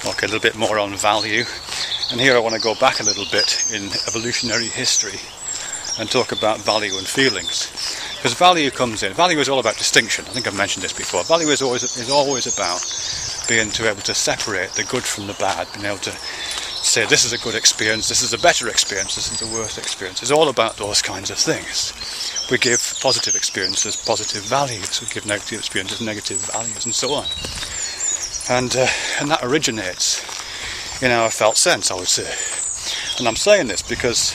talk a little bit more on value. And here I want to go back a little bit in evolutionary history and talk about value and feelings. Because value comes in. Value is all about distinction. I think I've mentioned this before. Value is always about being able to separate the good from the bad, being able to say this is a good experience, this is a better experience, this is the worst experience. It's all about those kinds of things. We give positive experiences positive values, we give negative experiences negative values, and so on. And that originates in our felt sense, I would say. And I'm saying this because,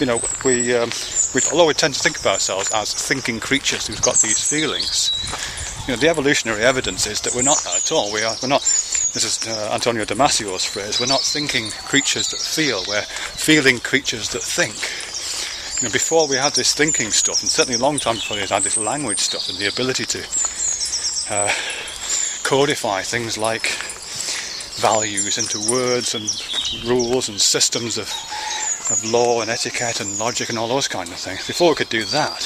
although we tend to think of ourselves as thinking creatures who've got these feelings, the evolutionary evidence is that we're not that at all. We're not. This is Antonio Damasio's phrase. We're not thinking creatures that feel. We're feeling creatures that think. Before we had this thinking stuff, and certainly a long time before we had this language stuff and the ability to codify things like values into words and rules and systems of law and etiquette and logic and all those kind of things. Before we could do that,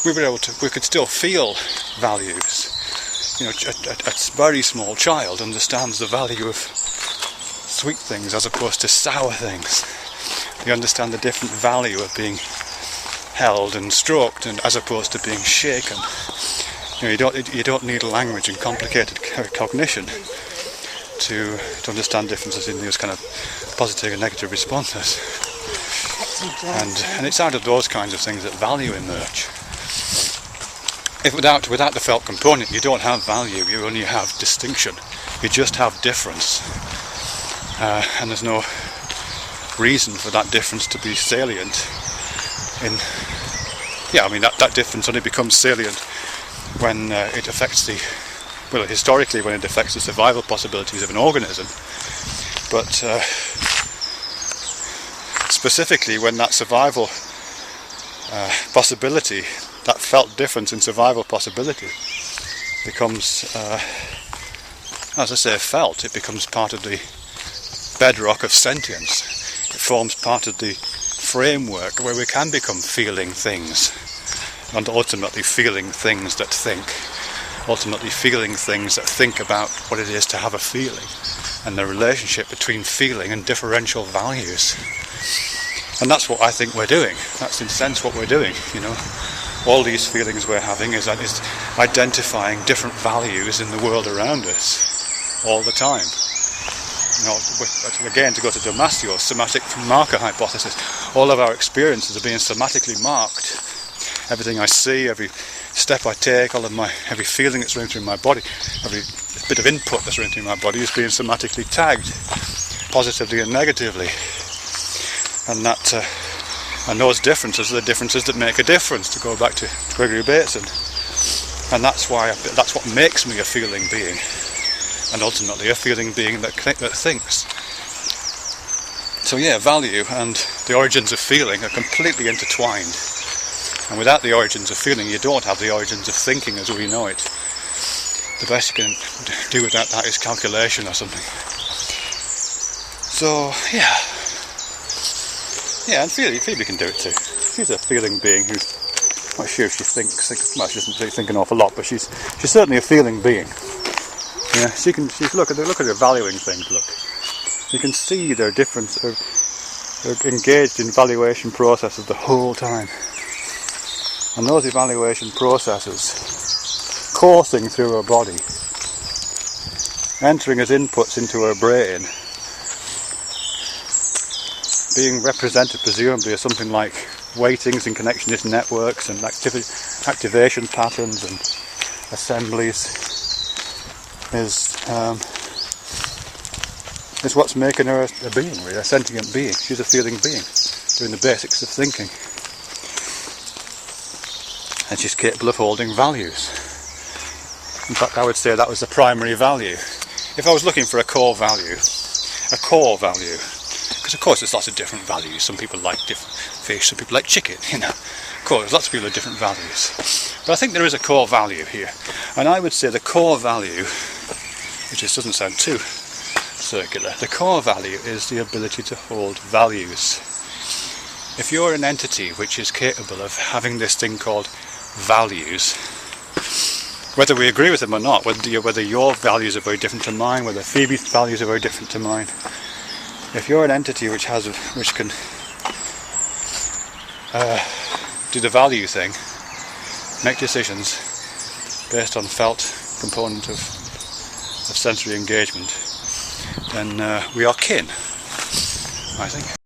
we could still feel values. A very small child understands the value of sweet things as opposed to sour things. They understand the different value of being held and stroked, and as opposed to being shaken. You don't need language and complicated cognition to understand differences in those kind of positive and negative responses. And it's out of those kinds of things that value emerge. If without the felt component, you don't have value, you only have distinction. You just have difference. And there's no reason for that difference to be salient. That difference only becomes salient when it affects historically when it affects the survival possibilities of an organism. But specifically when that survival possibility, that felt difference in survival possibility becomes, as I say, felt. It becomes part of the bedrock of sentience. It forms part of the framework where we can become feeling things, and ultimately feeling things that think, ultimately feeling things that think about what it is to have a feeling, and the relationship between feeling and differential values. And that's what I think we're doing. That's in a sense what we're doing, All these feelings we're having is identifying different values in the world around us all the time. Again, to go to Damasio's somatic marker hypothesis, all of our experiences are being somatically marked. Everything I see, every step I take, every feeling that's running through my body, every bit of input that's running through my body is being somatically tagged, positively and negatively. And those differences are the differences that make a difference, to go back to Gregory Bateson. And that's what makes me a feeling being, and ultimately a feeling being that thinks. So value and the origins of feeling are completely intertwined. And without the origins of feeling, you don't have the origins of thinking as we know it. The best you can do without that is calculation or something. So, and Phoebe can do it too. She's a feeling being who's not sure if she thinks. Well, she doesn't really think an awful lot, but she's certainly a feeling being. Yeah, look at her valuing things. Look, you can see their difference. They're engaged in valuation processes the whole time, and those evaluation processes coursing through her body, entering as inputs into her brain, being represented presumably as something like weightings and connectionist networks and activation patterns and assemblies, is what's making her a being, really, a sentient being. She's a feeling being, doing the basics of thinking. And she's capable of holding values. In fact, I would say that was the primary value. If I was looking for a core value, because of course there's lots of different values. Some people like different fish, some people like chicken, Of course, lots of people have different values. But I think there is a core value here. And I would say the core value, which just doesn't sound too circular, the core value is the ability to hold values. If you're an entity which is capable of having this thing called values, whether we agree with them or not, whether your values are very different to mine, whether Phoebe's values are very different to mine. If you're an entity which can do the value thing, make decisions based on felt component of sensory engagement, then we are kin, I think.